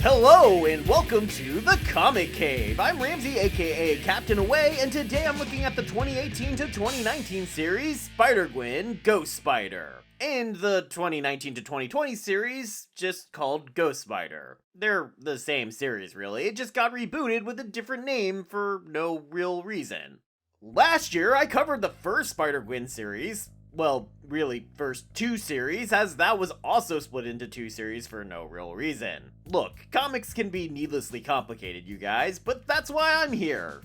Hello and welcome to the Comic Cave. I'm Ramsey, aka Captain Away, and today I'm looking at the 2018 to 2019 series Spider-Gwen Ghost-Spider. And the 2019 to 2020 series just called Ghost-Spider. They're the same series really, it just got rebooted with a different name for no real reason. Last year I covered the first Spider-Gwen series. Well, really, first two series, as that was also split into two series for no real reason. Look, comics can be needlessly complicated, you guys, but that's why I'm here.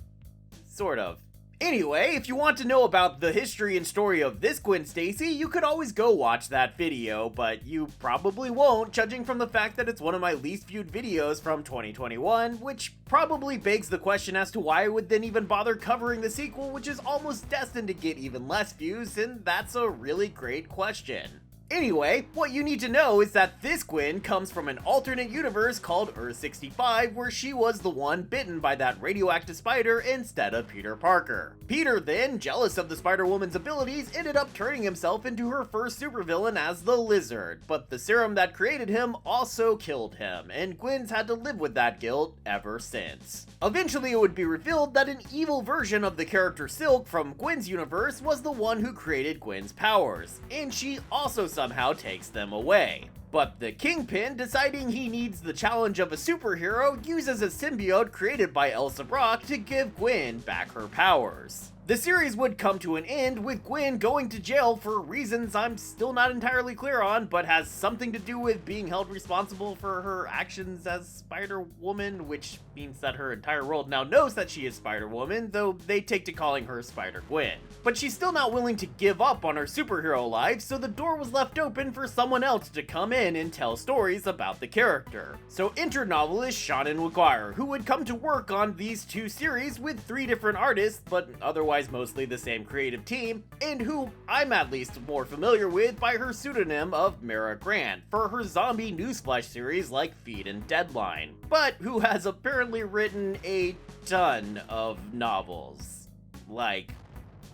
Sort of. Anyway, if you want to know about the history and story of this Gwen Stacy, you could always go watch that video, but you probably won't, judging from the fact that it's one of my least viewed videos from 2021, which probably begs the question as to why I would then even bother covering the sequel, which is almost destined to get even less views, and that's a really great question. Anyway, what you need to know is that this Gwen comes from an alternate universe called Earth 65, where she was the one bitten by that radioactive spider instead of Peter Parker. Peter then, jealous of the Spider-Woman's abilities, ended up turning himself into her first supervillain as the Lizard, but the serum that created him also killed him, and Gwen's had to live with that guilt ever since. Eventually it would be revealed that an evil version of the character Silk from Gwen's universe was the one who created Gwen's powers, and she also somehow takes them away. But the Kingpin, deciding he needs the challenge of a superhero, uses a symbiote created by Elsa Brock to give Gwen back her powers. The series would come to an end with Gwen going to jail for reasons I'm still not entirely clear on, but has something to do with being held responsible for her actions as Spider-Woman, which means that her entire world now knows that she is Spider-Woman, though they take to calling her Spider-Gwen. But she's still not willing to give up on her superhero life, so the door was left open for someone else to come in and tell stories about the character. So enter novelist Seanan McGuire, who would come to work on these two series with three different artists, but otherwise mostly the same creative team, and who I'm at least more familiar with by her pseudonym of Mara Grant for her zombie newsflash series like Feed and Deadline, but who has apparently written a ton of novels. Like,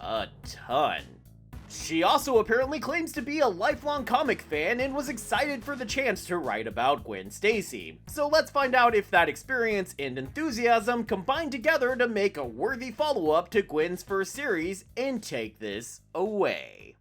a ton. She also apparently claims to be a lifelong comic fan and was excited for the chance to write about Gwen Stacy. So let's find out if that experience and enthusiasm combine together to make a worthy follow-up to Gwen's first series and take this away.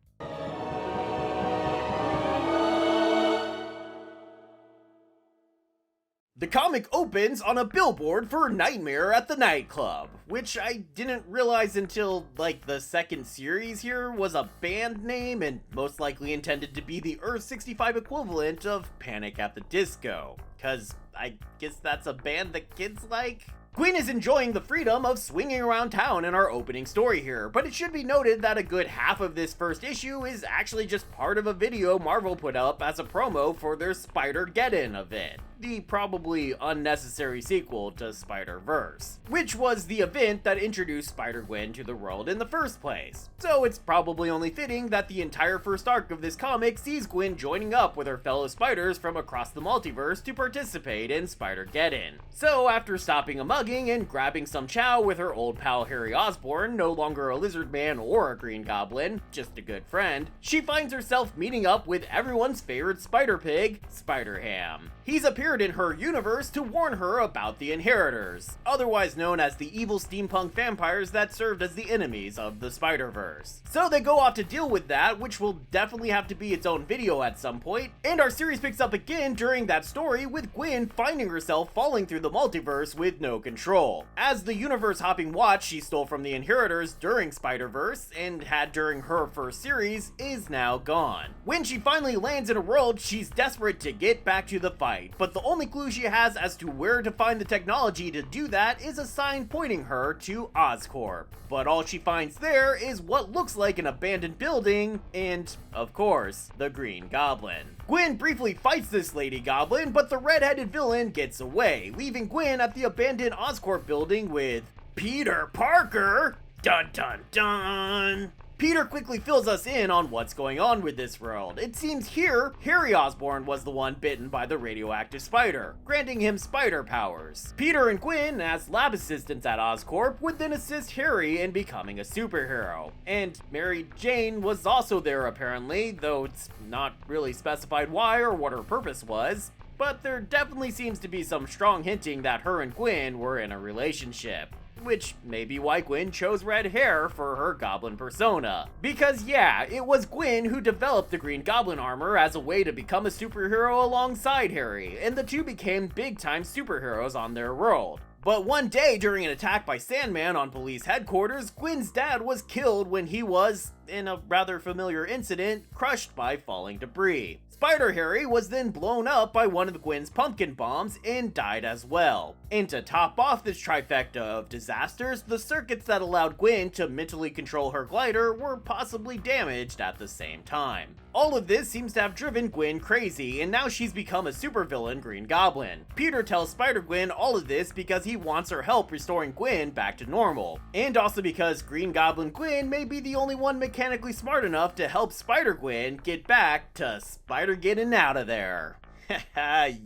The comic opens on a billboard for Nightmare at the Nightclub, which I didn't realize until, like, the second series here was a band name and most likely intended to be the Earth 65 equivalent of Panic at the Disco, cause I guess that's a band that kids like? Gwen is enjoying the freedom of swinging around town in our opening story here, but it should be noted that a good half of this first issue is actually just part of a video Marvel put up as a promo for their Spider-Geddon event, the probably unnecessary sequel to Spider-Verse, which was the event that introduced Spider-Gwen to the world in the first place. So it's probably only fitting that the entire first arc of this comic sees Gwen joining up with her fellow spiders from across the multiverse to participate in Spider-Geddon. So after stopping a mugging and grabbing some chow with her old pal Harry Osborn, no longer a lizard man or a green goblin, just a good friend, she finds herself meeting up with everyone's favorite spider pig, Spider-Ham. He's appeared in her universe to warn her about the Inheritors, otherwise known as the evil steampunk vampires that served as the enemies of the Spider-Verse. So they go off to deal with that, which will definitely have to be its own video at some point, and our series picks up again during that story with Gwen finding herself falling through the multiverse with no control, as the universe-hopping watch she stole from the Inheritors during Spider-Verse and had during her first series is now gone. When she finally lands in a world, she's desperate to get back to the fight, but the only clue she has as to where to find the technology to do that is a sign pointing her to Oscorp. But all she finds there is what looks like an abandoned building and, of course, the Green Goblin. Gwen briefly fights this Lady Goblin, but the red-headed villain gets away, leaving Gwen at the abandoned Oscorp building with Peter Parker. Dun dun dun! Peter quickly fills us in on what's going on with this world. It seems here, Harry Osborn was the one bitten by the radioactive spider, granting him spider powers. Peter and Gwen, as lab assistants at Oscorp, would then assist Harry in becoming a superhero. And Mary Jane was also there apparently, though it's not really specified why or what her purpose was. but there definitely seems to be some strong hinting that her and Gwen were in a relationship. Which may be why Gwen chose red hair for her goblin persona. Because yeah, it was Gwen who developed the Green Goblin armor as a way to become a superhero alongside Harry, and the two became big-time superheroes on their world. But one day during an attack by Sandman on police headquarters, Gwen's dad was killed when he was, in a rather familiar incident, crushed by falling debris. Spider Harry was then blown up by one of Gwen's pumpkin bombs and died as well. And to top off this trifecta of disasters, the circuits that allowed Gwen to mentally control her glider were possibly damaged at the same time. All of this seems to have driven Gwen crazy, and now she's become a supervillain Green Goblin. Peter tells Spider-Gwen all of this because he wants her help restoring Gwen back to normal, and also because Green Goblin Gwen may be the only one mechanically smart enough to help Spider-Gwen get back to Spider-Getting out of there.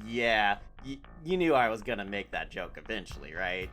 Yeah, you knew I was gonna make that joke eventually, right?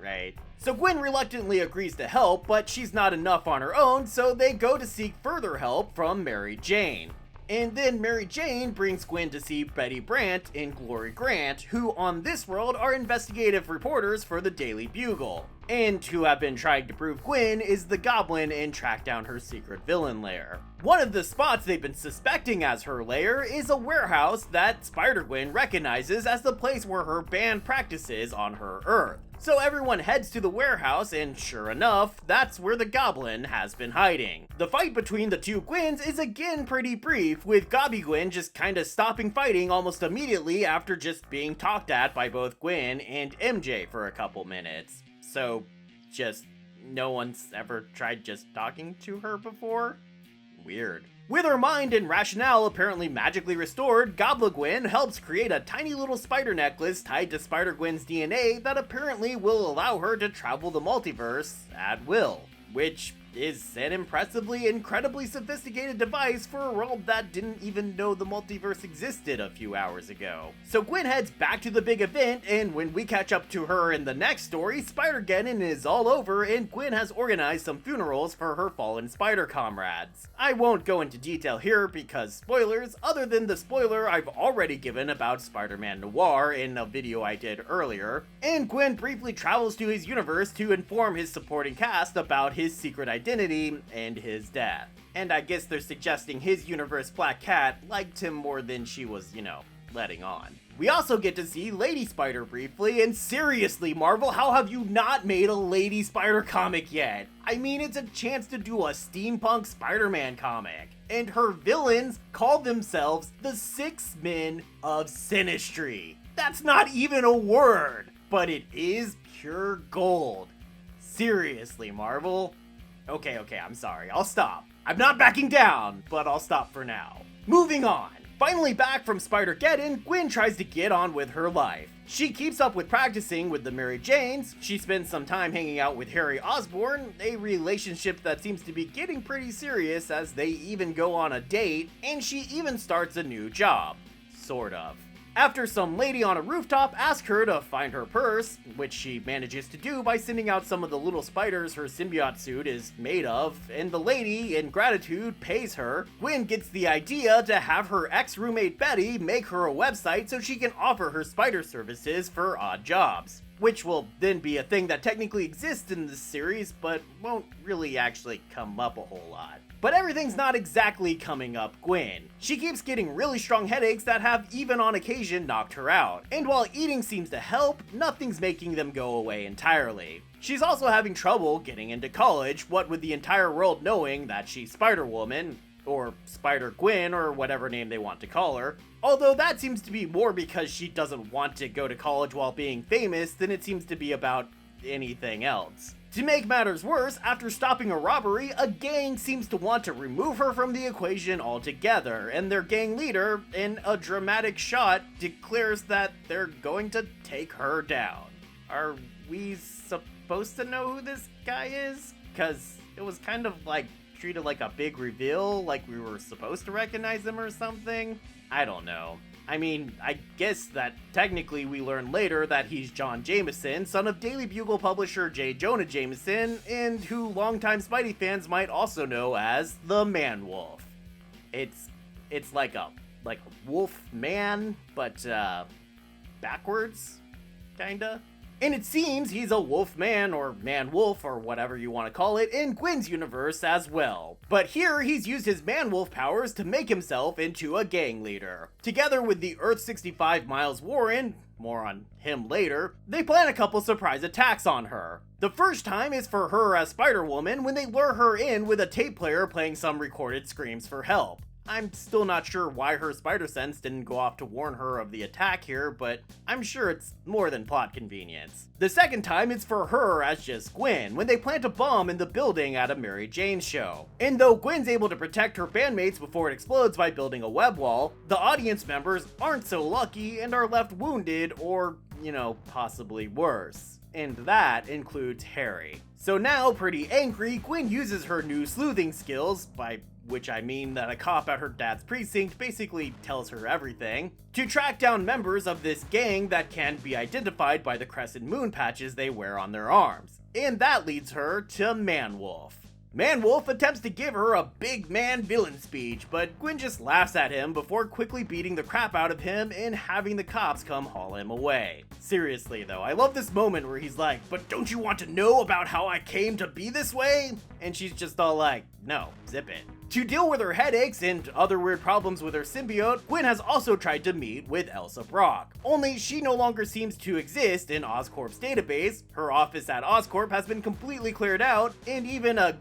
Right. So Gwen reluctantly agrees to help, but she's not enough on her own, so they go to seek further help from Mary Jane. And then Mary Jane brings Gwen to see Betty Brant and Glory Grant, who on this world are investigative reporters for the Daily Bugle, and who have been trying to prove Gwen is the Goblin and track down her secret villain lair. One of the spots they've been suspecting as her lair is a warehouse that Spider-Gwen recognizes as the place where her band practices on her Earth. So everyone heads to the warehouse, and sure enough, that's where the Goblin has been hiding. The fight between the two Gwens is again pretty brief, with Gobby Gwen just kinda stopping fighting almost immediately after just being talked at by both Gwen and MJ for a couple minutes. So, just no one's ever tried just talking to her before? Weird. With her mind and rationale apparently magically restored, Gobblagwen helps create a tiny little spider necklace tied to Spider-Gwen's DNA that apparently will allow her to travel the multiverse at will, which is an impressively incredibly sophisticated device for a world that didn't even know the multiverse existed a few hours ago. So Gwen heads back to the big event, and when we catch up to her in the next story, Spider-Geddon is all over and Gwen has organized some funerals for her fallen spider comrades. I won't go into detail here because spoilers, other than the spoiler I've already given about Spider-Man Noir in a video I did earlier, and Gwen briefly travels to his universe to inform his supporting cast about his secret identity and his death. And I guess they're suggesting his universe Black Cat liked him more than she was, letting on. We also get to see Lady Spider briefly, and seriously, Marvel, how have you not made a Lady Spider comic yet? I mean, it's a chance to do a steampunk Spider-Man comic. And her villains call themselves the Six Men of Sinistry. That's not even a word, but it is pure gold. Seriously, Marvel. Okay, I'm sorry, I'll stop. I'm not backing down, but I'll stop for now. Moving on. Finally back from Spider-Geddon, Gwen tries to get on with her life. She keeps up with practicing with the Mary Janes, she spends some time hanging out with Harry Osborn, a relationship that seems to be getting pretty serious as they even go on a date, and she even starts a new job. Sort of. After some lady on a rooftop asks her to find her purse, which she manages to do by sending out some of the little spiders her symbiote suit is made of, and the lady, in gratitude, pays her, Gwen gets the idea to have her ex-roommate Betty make her a website so she can offer her spider services for odd jobs. Which will then be a thing that technically exists in this series, but won't really actually come up a whole lot. But everything's not exactly coming up Gwen. She keeps getting really strong headaches that have even on occasion knocked her out. And while eating seems to help, nothing's making them go away entirely. She's also having trouble getting into college, what with the entire world knowing that she's Spider-Woman, or Spider-Gwen, or whatever name they want to call her. Although that seems to be more because she doesn't want to go to college while being famous than it seems to be about anything else. To make matters worse, after stopping a robbery, a gang seems to want to remove her from the equation altogether, and their gang leader, in a dramatic shot, declares that they're going to take her down. Are we supposed to know who this guy is? Because it was kind of treated like a big reveal, like we were supposed to recognize him or something? I don't know. I mean, I guess that technically we learn later that he's John Jameson, son of Daily Bugle publisher J. Jonah Jameson, and who longtime Spidey fans might also know as the Man-Wolf. It's like a like a wolf man, but backwards, kinda. And it seems he's a wolf man, or man-wolf, or whatever you want to call it, in Gwen's universe as well. But here, he's used his man-wolf powers to make himself into a gang leader. Together with the Earth-65 Miles Warren, more on him later, they plan a couple surprise attacks on her. The first time is for her as Spider-Woman when they lure her in with a tape player playing some recorded screams for help. I'm still not sure why her spider sense didn't go off to warn her of the attack here, but I'm sure it's more than plot convenience. The second time is for her as just Gwen, when they plant a bomb in the building at a Mary Jane show. And though Gwen's able to protect her bandmates before it explodes by building a web wall, the audience members aren't so lucky and are left wounded or, possibly worse. And that includes Harry. So now, pretty angry, Gwen uses her new sleuthing skills, by which I mean that a cop at her dad's precinct basically tells her everything, to track down members of this gang that can be identified by the crescent moon patches they wear on their arms. And that leads her to Man-Wolf. Man-Wolf attempts to give her a big man villain speech, but Gwen just laughs at him before quickly beating the crap out of him and having the cops come haul him away. Seriously though, I love this moment where he's like, "But don't you want to know about how I came to be this way?" And she's just all like, "No, zip it." To deal with her headaches and other weird problems with her symbiote, Gwen has also tried to meet with Elsa Brock. Only she no longer seems to exist in Oscorp's database, her office at Oscorp has been completely cleared out, and even a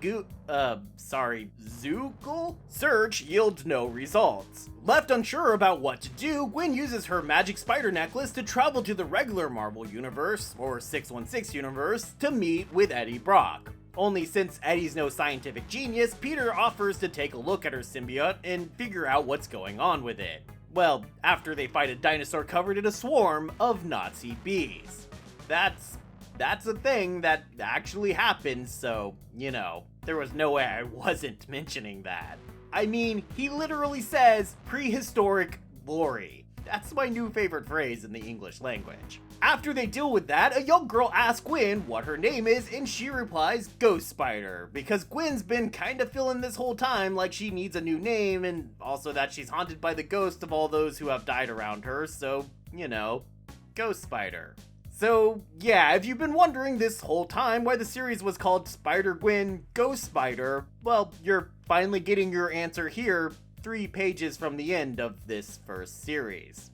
Zoogle search yields no results. Left unsure about what to do, Gwen uses her magic spider necklace to travel to the regular Marvel universe, or 616 universe, to meet with Eddie Brock. Only since Eddie's no scientific genius, Peter offers to take a look at her symbiote and figure out what's going on with it. Well, after they fight a dinosaur covered in a swarm of Nazi bees. That's a thing that actually happens, so, there was no way I wasn't mentioning that. I mean, he literally says prehistoric glory. That's my new favorite phrase in the English language. After they deal with that, a young girl asks Gwen what her name is, and she replies Ghost-Spider, because Gwen's been kinda feeling this whole time like she needs a new name, and also that she's haunted by the ghost of all those who have died around her, so, Ghost-Spider. So, yeah, if you've been wondering this whole time why the series was called Spider-Gwen Ghost-Spider, well, you're finally getting your answer here, 3 pages from the end of this first series.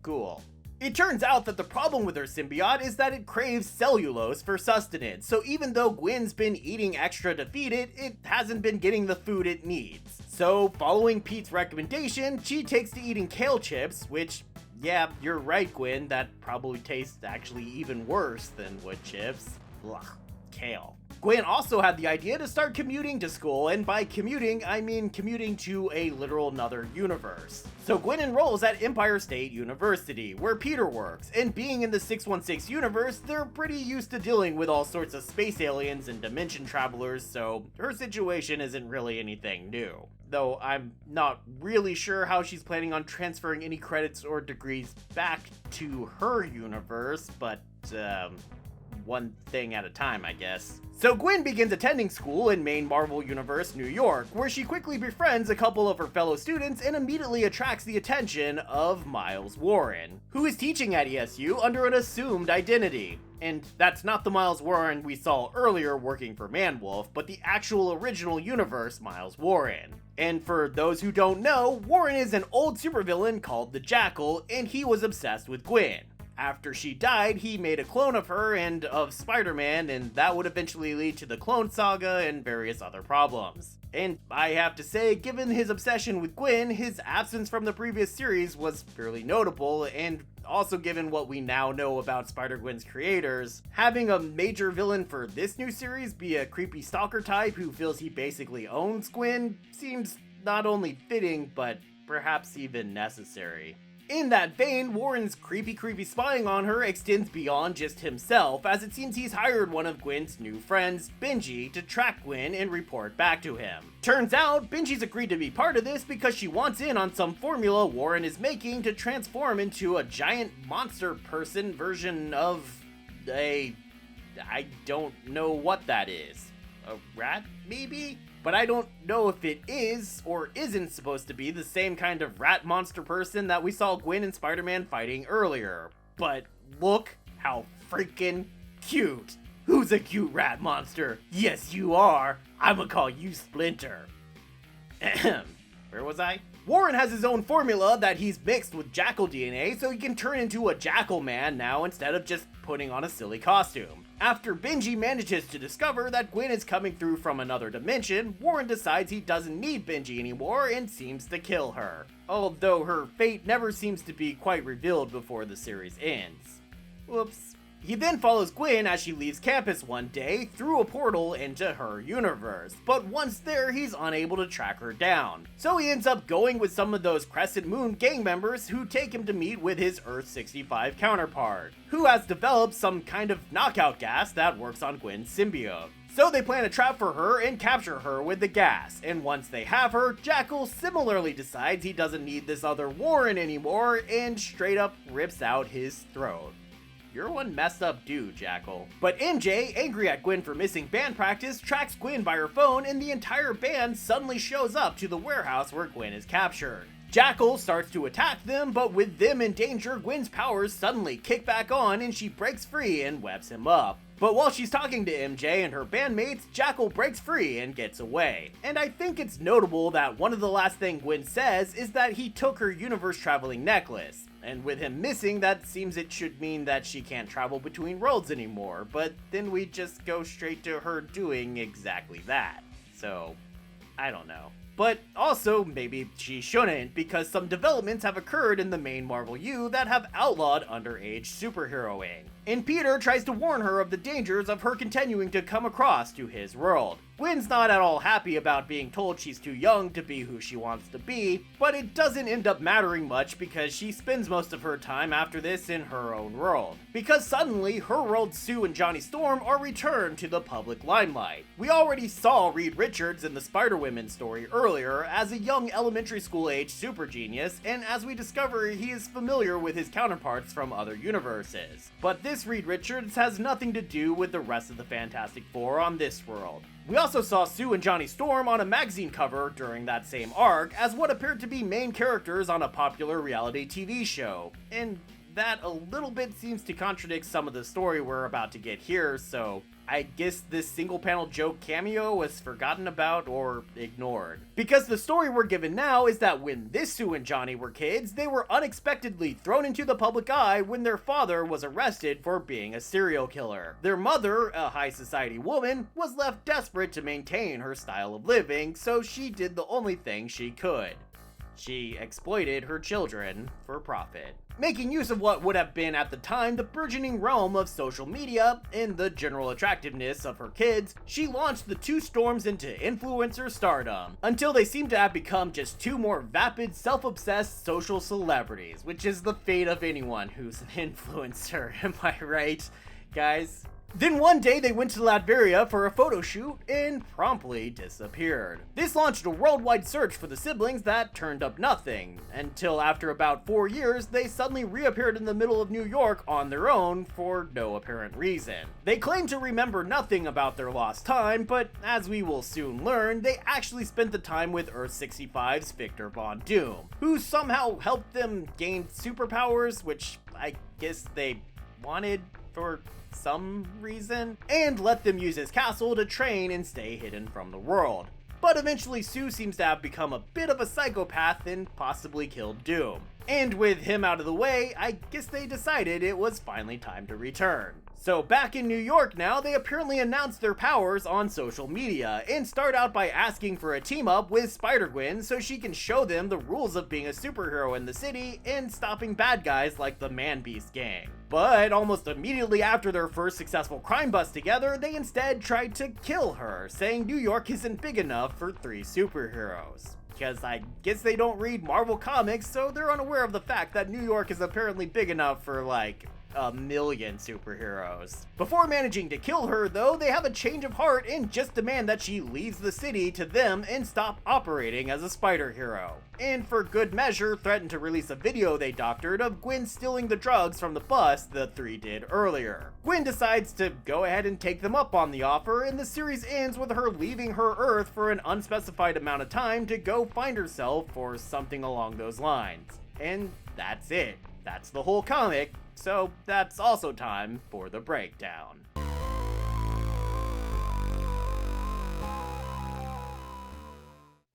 Cool. It turns out that the problem with her symbiote is that it craves cellulose for sustenance, so even though Gwen's been eating extra to feed it, it hasn't been getting the food it needs. So, following Pete's recommendation, she takes to eating kale chips, which, yeah, you're right, Gwen, that probably tastes actually even worse than wood chips. Ugh, kale. Gwen also had the idea to start commuting to school, and by commuting, I mean commuting to a literal another universe. So Gwen enrolls at Empire State University, where Peter works, and being in the 616 universe, they're pretty used to dealing with all sorts of space aliens and dimension travelers, so her situation isn't really anything new. Though I'm not really sure how she's planning on transferring any credits or degrees back to her universe, but one thing at a time, I guess. So Gwen begins attending school in main Marvel Universe, New York, where she quickly befriends a couple of her fellow students and immediately attracts the attention of Miles Warren, who is teaching at ESU under an assumed identity. And that's not the Miles Warren we saw earlier working for Man-Wolf, but the actual original universe Miles Warren. And for those who don't know, Warren is an old supervillain called the Jackal, and he was obsessed with Gwen. After she died, he made a clone of her and of Spider-Man, and that would eventually lead to the Clone Saga and various other problems. And I have to say, given his obsession with Gwen, his absence from the previous series was fairly notable, and also given what we now know about Spider-Gwen's creators, having a major villain for this new series be a creepy stalker type who feels he basically owns Gwen seems not only fitting, but perhaps even necessary. In that vein, Warren's creepy spying on her extends beyond just himself, as it seems he's hired one of Gwen's new friends, Benji, to track Gwen and report back to him. Turns out, Benji's agreed to be part of this because she wants in on some formula Warren is making to transform into a giant monster person version of I don't know what that is. A rat, maybe? but I don't know if it is or isn't supposed to be the same kind of rat monster person that we saw Gwen and Spider-Man fighting earlier. But look how freaking cute. Who's a cute rat monster? Yes, you are. I'ma call you Splinter. Ahem. Where was I? Warren has his own formula that he's mixed with Jackal DNA so he can turn into a Jackal Man now instead of just putting on a silly costume. After Benji manages to discover that Gwen is coming through from another dimension, Warren decides he doesn't need Benji anymore and seems to kill her. Although her fate never seems to be quite revealed before the series ends. Whoops. He then follows Gwen as she leaves campus one day through a portal into her universe, but once there he's unable to track her down. So he ends up going with some of those Crescent Moon gang members who take him to meet with his Earth-65 counterpart, who has developed some kind of knockout gas that works on Gwen's symbiote. So they plan a trap for her and capture her with the gas, and once they have her, Jackal similarly decides he doesn't need this other Warren anymore and straight up rips out his throat. You're one messed up dude, Jackal. But MJ, angry at Gwen for missing band practice, tracks Gwen by her phone and the entire band suddenly shows up to the warehouse where Gwen is captured. Jackal starts to attack them, but with them in danger, Gwen's powers suddenly kick back on and she breaks free and webs him up. But while she's talking to MJ and her bandmates, Jackal breaks free and gets away. And I think it's notable that one of the last things Gwen says is that he took her universe-traveling necklace. And with him missing, that seems it should mean that she can't travel between worlds anymore, but then we just go straight to her doing exactly that. So, I don't know. But also, maybe she shouldn't, because some developments have occurred in the main Marvel U that have outlawed underage superheroing. And Peter tries to warn her of the dangers of her continuing to come across to his world. Gwen's not at all happy about being told she's too young to be who she wants to be, but it doesn't end up mattering much because she spends most of her time after this in her own world. Because suddenly, her world Sue and Johnny Storm are returned to the public limelight. We already saw Reed Richards in the Spider-Women story earlier as a young elementary school age super genius, and as we discover, he is familiar with his counterparts from other universes. But this Reed Richards has nothing to do with the rest of the Fantastic Four on this world. We also saw Sue and Johnny Storm on a magazine cover during that same arc as what appeared to be main characters on a popular reality TV show, and that a little bit seems to contradict some of the story we're about to get here, so I guess this single panel joke cameo was forgotten about or ignored. Because the story we're given now is that when this Sue and Johnny were kids, they were unexpectedly thrown into the public eye when their father was arrested for being a serial killer. Their mother, a high society woman, was left desperate to maintain her style of living, so she did the only thing she could. She exploited her children for profit. Making use of what would have been at the time the burgeoning realm of social media and the general attractiveness of her kids, she launched the two Storms into influencer stardom, until they seem to have become just two more vapid, self-obsessed social celebrities, which is the fate of anyone who's an influencer, am I right, guys? Then one day they went to Latveria for a photo shoot and promptly disappeared. This launched a worldwide search for the siblings that turned up nothing, until after about 4 years they suddenly reappeared in the middle of New York on their own for no apparent reason. They claim to remember nothing about their lost time, but as we will soon learn, they actually spent the time with Earth-65's Victor Von Doom, who somehow helped them gain superpowers, which I guess they wanted for some reason, and let them use his castle to train and stay hidden from the world. But eventually Sue seems to have become a bit of a psychopath and possibly killed Doom. And with him out of the way, I guess they decided it was finally time to return. So back in New York now, they apparently announced their powers on social media and start out by asking for a team up with Spider-Gwen so she can show them the rules of being a superhero in the city and stopping bad guys like the Man-Beast gang. But almost immediately after their first successful crime bust together, they instead tried to kill her, saying New York isn't big enough for 3 superheroes. Because I guess they don't read Marvel comics, so they're unaware of the fact that New York is apparently big enough for, like, a million superheroes. Before managing to kill her, though, they have a change of heart and just demand that she leaves the city to them and stop operating as a spider hero. And for good measure, threaten to release a video they doctored of Gwen stealing the drugs from the bus the three did earlier. Gwen decides to go ahead and take them up on the offer, and the series ends with her leaving her Earth for an unspecified amount of time to go find herself or something along those lines. And that's it. That's the whole comic, so that's also time for the breakdown.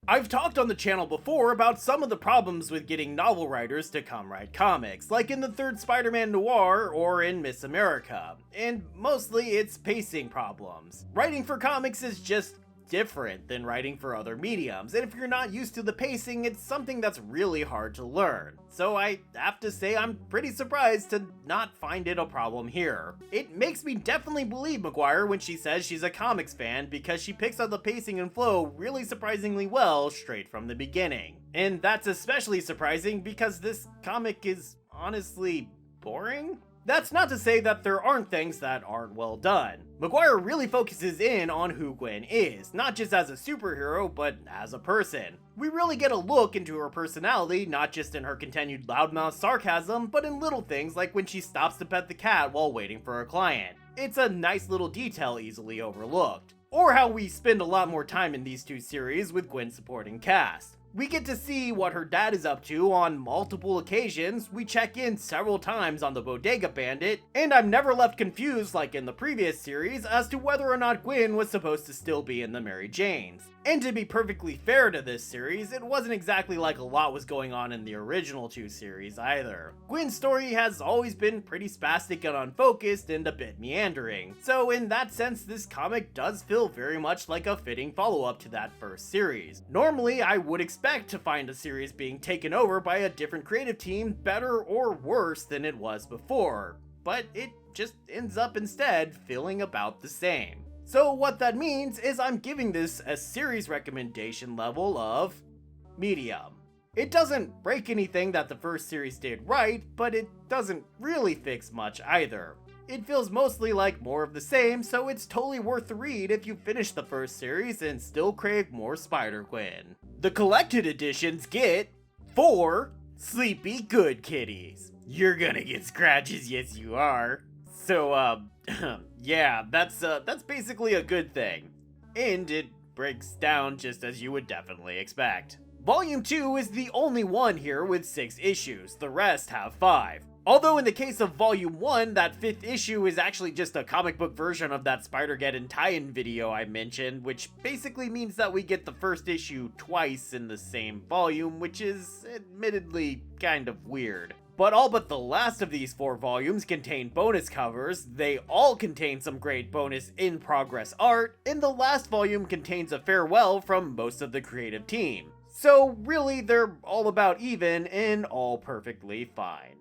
I've talked on the channel before about some of the problems with getting novel writers to come write comics, like in the third Spider-Man Noir or in Miss America, and mostly it's pacing problems. Writing for comics is just different than writing for other mediums, and if you're not used to the pacing, it's something that's really hard to learn. So I have to say I'm pretty surprised to not find it a problem here. It makes me definitely believe McGuire when she says she's a comics fan, because she picks up the pacing and flow really surprisingly well straight from the beginning. And that's especially surprising because this comic is honestly boring? That's not to say that there aren't things that aren't well done. McGuire really focuses in on who Gwen is, not just as a superhero, but as a person. We really get a look into her personality, not just in her continued loudmouth sarcasm, but in little things like when she stops to pet the cat while waiting for a client. It's a nice little detail easily overlooked. Or how we spend a lot more time in these two series with Gwen's supporting cast. We get to see what her dad is up to on multiple occasions, we check in several times on the Bodega Bandit, and I'm never left confused like in the previous series as to whether or not Gwen was supposed to still be in the Mary Janes. And to be perfectly fair to this series, it wasn't exactly like a lot was going on in the original two series either. Gwen's story has always been pretty spastic and unfocused and a bit meandering, so in that sense this comic does feel very much like a fitting follow-up to that first series. Normally I would expect to find a series being taken over by a different creative team better or worse than it was before, but it just ends up instead feeling about the same. So what that means is I'm giving this a series recommendation level of medium. It doesn't break anything that the first series did right, but it doesn't really fix much either. It feels mostly like more of the same, so it's totally worth the read if you finish the first series and still crave more Spider-Gwen. The collected editions get 4 sleepy good kitties. You're gonna get scratches, yes you are. So, yeah, that's basically a good thing. And it breaks down just as you would definitely expect. Volume 2 is the only one here with 6 issues, the rest have 5. Although in the case of Volume 1, that 5th issue is actually just a comic book version of that Spider-Geddon tie-in video I mentioned, which basically means that we get the first issue twice in the same volume, which is admittedly kind of weird. But all but the last of these 4 volumes contain bonus covers, they all contain some great bonus in-progress art, and the last volume contains a farewell from most of the creative team. So really, they're all about even and all perfectly fine.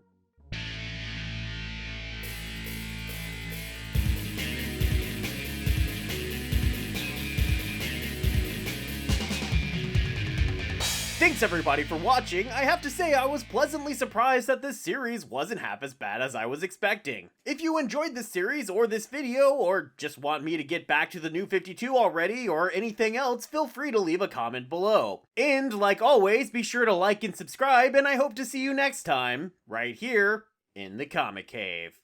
Thanks everybody for watching. I have to say I was pleasantly surprised that this series wasn't half as bad as I was expecting. If you enjoyed this series or this video, or just want me to get back to the New 52 already, or anything else, feel free to leave a comment below. And like always, be sure to like and subscribe, and I hope to see you next time, right here in the Comic Cave.